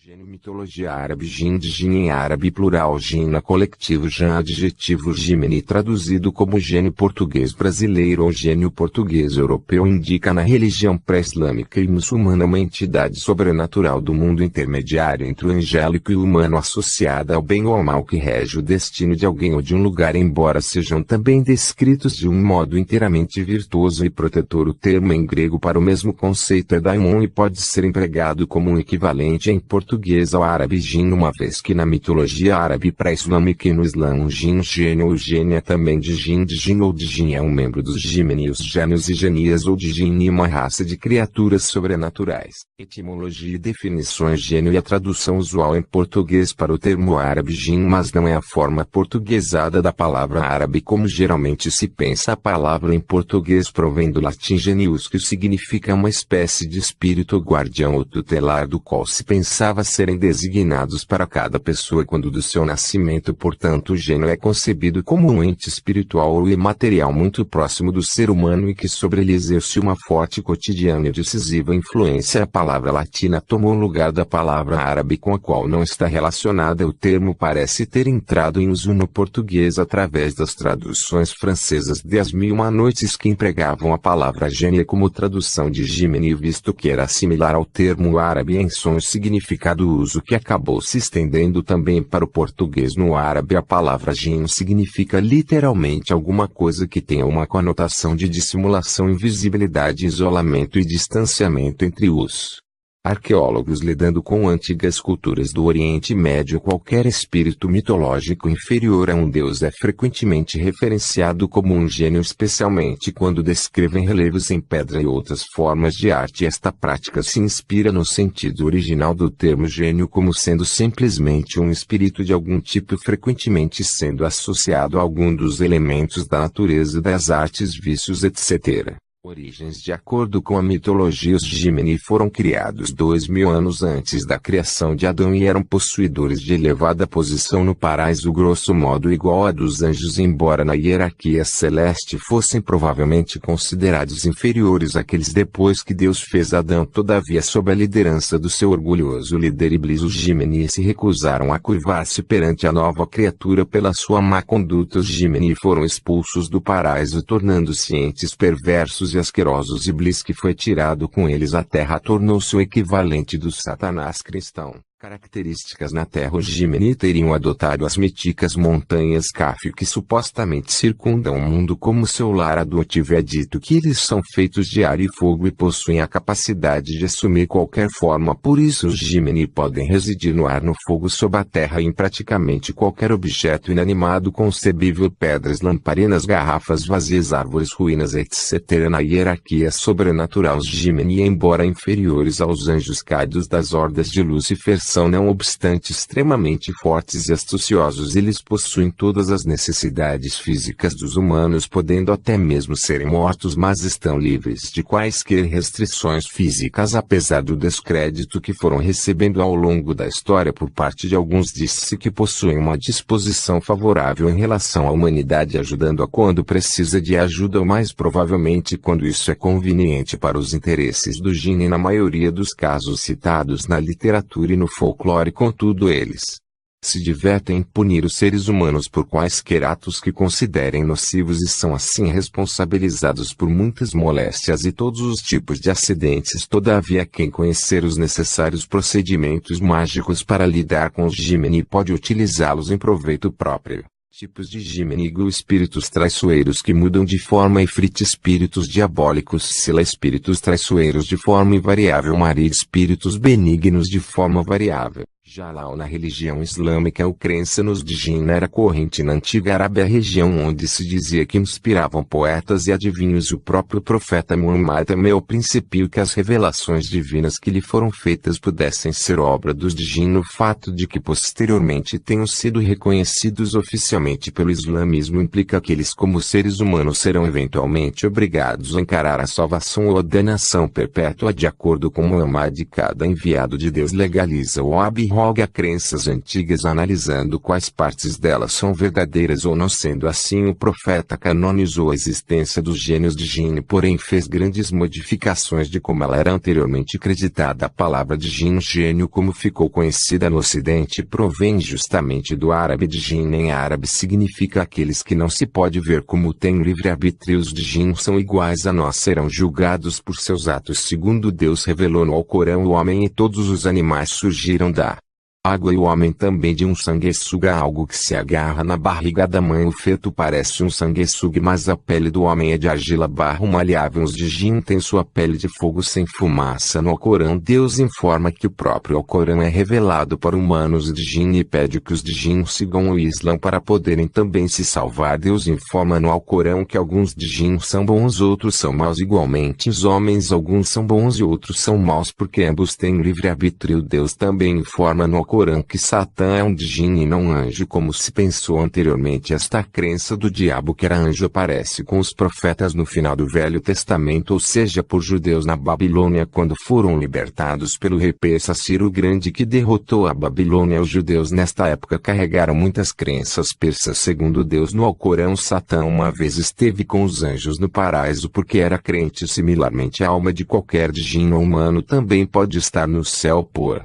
Gênio mitologia árabe Jin de Jin em árabe plural Jinna coletivo Jan adjetivo Jimeni traduzido como gênio português brasileiro ou gênio português europeu indica na religião pré-islâmica e muçulmana uma entidade sobrenatural do mundo intermediário entre o angélico e o humano associada ao bem ou ao mal que rege o destino de alguém ou de um lugar embora sejam também descritos de um modo inteiramente virtuoso e protetor. O termo em grego para o mesmo conceito é daimon e pode ser empregado como um equivalente em português ao árabe jinn, uma vez que na mitologia árabe pré-islâmica e no Islã um jinn gênio ou gênia também de jinn ou de jinn é um membro dos jimeni, os gênios e genias ou de jinn, uma raça de criaturas sobrenaturais. Etimologia e definições gênio e a tradução usual em português para o termo árabe jinn, mas não é a forma portuguesada da palavra árabe como geralmente se pensa. A palavra em português provém do latim genius, que significa uma espécie de espírito guardião ou tutelar do qual se pensava serem designados para cada pessoa quando do seu nascimento. Portanto, o gênio é concebido como um ente espiritual ou imaterial muito próximo do ser humano e que sobre ele exerce uma forte, cotidiana e decisiva influência. A palavra latina tomou o lugar da palavra árabe com a qual não está relacionada. O termo parece ter entrado em uso no português através das traduções francesas de As Mil e Uma Noites, que empregavam a palavra gênia como tradução de Jimeni, visto que era similar ao termo árabe em som e significado, uso que acabou se estendendo também para o português. No árabe a palavra jinn significa literalmente alguma coisa que tenha uma conotação de dissimulação, invisibilidade, isolamento e distanciamento entre os arqueólogos lidando com antigas culturas do Oriente Médio. Qualquer espírito mitológico inferior a um deus é frequentemente referenciado como um gênio, especialmente quando descrevem relevos em pedra e outras formas de arte. Esta prática se inspira no sentido original do termo gênio como sendo simplesmente um espírito de algum tipo, frequentemente sendo associado a algum dos elementos da natureza das artes, vícios, etc. Origens. De acordo com a mitologia, os Jimeni foram criados 2000 anos antes da criação de Adão e eram possuidores de elevada posição no paraíso, grosso modo igual à dos anjos, embora na hierarquia celeste fossem provavelmente considerados inferiores àqueles depois que Deus fez Adão. Todavia, sob a liderança do seu orgulhoso líder Iblis, os Jimeni se recusaram a curvar-se perante a nova criatura. Pela sua má conduta, os Jimeni foram expulsos do paraíso, tornando-se entes perversos e asquerosos. Iblis, que foi tirado com eles à terra, tornou-se o equivalente do Satanás cristão. Características. Na Terra, os Jimeni teriam adotado as míticas montanhas Cafio, que supostamente circundam o mundo como seu lar. Adotivo é dito que eles são feitos de ar e fogo e possuem a capacidade de assumir qualquer forma. Por isso, os Jimeni podem residir no ar, no fogo, sob a terra e em praticamente qualquer objeto inanimado concebível: pedras, lamparinas, garrafas vazias, árvores, ruínas, etc. Na hierarquia sobrenatural, os Jimeni, embora inferiores aos anjos caídos das hordas de Lúcifer, são não obstante extremamente fortes e astuciosos. Eles possuem todas as necessidades físicas dos humanos, podendo até mesmo serem mortos, mas estão livres de quaisquer restrições físicas. Apesar do descrédito que foram recebendo ao longo da história por parte de alguns, diz-se que possuem uma disposição favorável em relação à humanidade, ajudando-a quando precisa de ajuda, ou mais provavelmente quando isso é conveniente para os interesses do Jinn. Na maioria dos casos citados na literatura e no folclore, contudo, eles se divertem em punir os seres humanos por quaisquer atos que considerem nocivos e são assim responsabilizados por muitas moléstias e todos os tipos de acidentes. Todavia, quem conhecer os necessários procedimentos mágicos para lidar com os Jimeni pode utilizá-los em proveito próprio. Tipos de Jimeni: espíritos traiçoeiros que mudam de forma, Ifrit, espíritos diabólicos, Sila, espíritos traiçoeiros de forma invariável, Marid, espíritos benignos de forma variável. Jalal. Na religião islâmica, a crença nos Jinn era corrente na antiga Arábia, região onde se dizia que inspiravam poetas e adivinhos. O próprio profeta Muhammad temeu ao princípio que as revelações divinas que lhe foram feitas pudessem ser obra dos Jinn. O fato de que posteriormente tenham sido reconhecidos oficialmente pelo islamismo implica que eles, como seres humanos, serão eventualmente obrigados a encarar a salvação ou a danação perpétua. De acordo com Muhammad, cada enviado de Deus legaliza o Wahhabi, interroga crenças antigas analisando quais partes delas são verdadeiras ou não. Sendo assim, o profeta canonizou a existência dos gênios de Jinn, porém fez grandes modificações de como ela era anteriormente acreditada. A palavra de Jinn, gênio, como ficou conhecida no Ocidente, provém justamente do árabe de Jinn. Em árabe significa aqueles que não se pode ver como têm livre-arbítrio. Os de Jinn são iguais a nós, serão julgados por seus atos. Segundo Deus revelou no Alcorão, o homem e todos os animais surgiram da água e o homem também de um sanguessuga, algo que se agarra na barriga da mãe. O feto parece um sanguessuga, mas a pele do homem é de argila barro maleável. Os de Jinn têm sua pele de fogo sem fumaça. No Alcorão, Deus informa que o próprio Alcorão é revelado para humanos de Jinn e pede que os de Jinn sigam o Islã para poderem também se salvar. Deus informa no Alcorão que alguns de Jinn são bons, outros são maus. Igualmente os homens, alguns são bons e outros são maus, porque ambos têm livre-arbítrio. Deus também informa no Corão que Satã é um de Jinn e não anjo, como se pensou anteriormente. Esta crença do diabo que era anjo aparece com os profetas no final do Velho Testamento, ou seja, por judeus na Babilônia, quando foram libertados pelo rei Persa Ciro o Grande, que derrotou a Babilônia. Os judeus nesta época carregaram muitas crenças persas. Segundo Deus no Alcorão, Satã uma vez esteve com os anjos no paraíso porque era crente. Similarmente, a alma de qualquer de Jinn ou humano também pode estar no céu por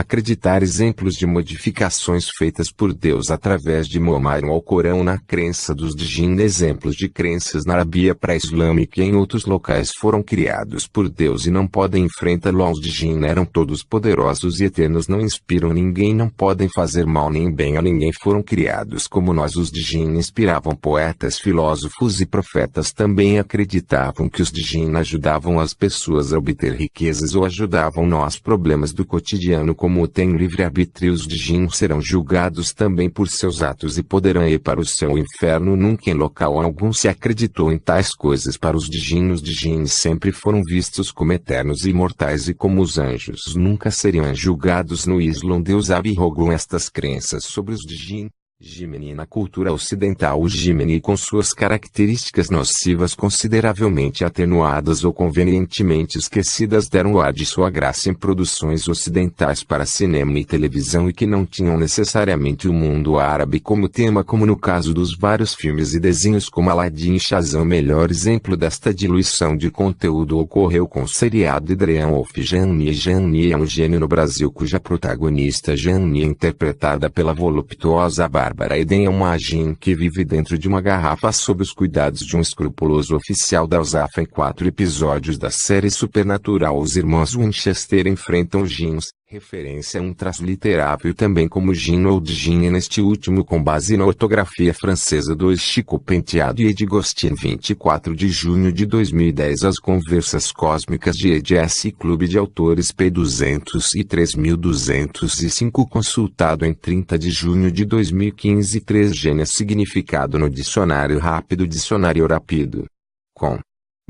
acreditar. Exemplos de modificações feitas por Deus através de Muhammad no Alcorão. Na crença dos de Jinn, exemplos de crenças na Arábia pré-islâmica e em outros locais foram criados por Deus e não podem enfrentá-lo. Os de Jinn eram todos poderosos e eternos, não inspiram ninguém, não podem fazer mal nem bem a ninguém, foram criados como nós. Os de Jinn inspiravam poetas, filósofos e profetas. Também acreditavam que os de Jinn ajudavam as pessoas a obter riquezas ou ajudavam nos problemas do cotidiano. Como têm livre-arbítrio, os de Jinn serão julgados também por seus atos e poderão ir para o céu ou inferno. Nunca em local algum se acreditou em tais coisas para os de Jinn sempre foram vistos como eternos e imortais, e como os anjos nunca seriam julgados. No Islã, Deus abrogou estas crenças sobre os de Jinn. Jimini. Na cultura ocidental, o Jimini, com suas características nocivas consideravelmente atenuadas ou convenientemente esquecidas, deram o ar de sua graça em produções ocidentais para cinema e televisão e que não tinham necessariamente o mundo árabe como tema, como no caso dos vários filmes e desenhos como Aladdin e Shazam. O melhor exemplo desta diluição de conteúdo ocorreu com o seriado Dream of Jahannam. Jahannam é um gênio no Brasil cuja protagonista Jahannam é interpretada pela voluptuosa Bárbara Eden. É uma Jinn que vive dentro de uma garrafa sob os cuidados de um escrupuloso oficial da USAF. Em 4 episódios da série Supernatural, os irmãos Winchester enfrentam Jinns, referência a um traço literável também como Jinn ou de Jinn, neste último com base na ortografia francesa. 2 Chico Penteado e Ed Gostin. 24 de junho de 2010. As Conversas Cósmicas de EDS, Clube de Autores P. 203.205. Consultado em 30 de junho de 2015. 3 Gênios. Significado no Dicionário Rápido. Dicionário Rápido. Com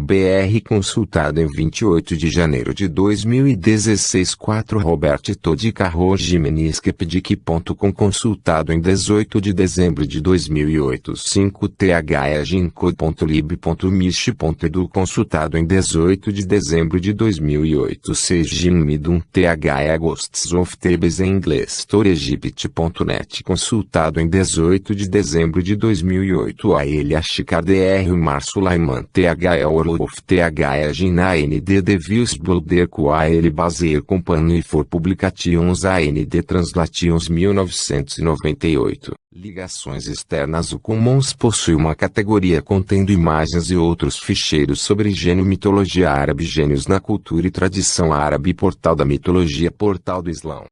BR, consultado em 28 de janeiro de 2016. 4 Robert Todd Carro Jimenez.com, consultado em 18 de dezembro de 2008. 5 THEGINCO.lib.mich.edu, consultado em 18 de dezembro de 2008. 6 Jimidum THE Ghosts of Thebes em inglês. Storyegypt.net, consultado em 18 de dezembro de 2008. A Elia Chicar Dr. Mar Sulaiman THE of THE Gina AND Devious Boulder Coael Baseer Company for Publications AND Translations 1998. Ligações externas. O Commons possui uma categoria contendo imagens e outros ficheiros sobre gênio, mitologia árabe, gênios na cultura e tradição árabe. Portal da mitologia, portal do Islã.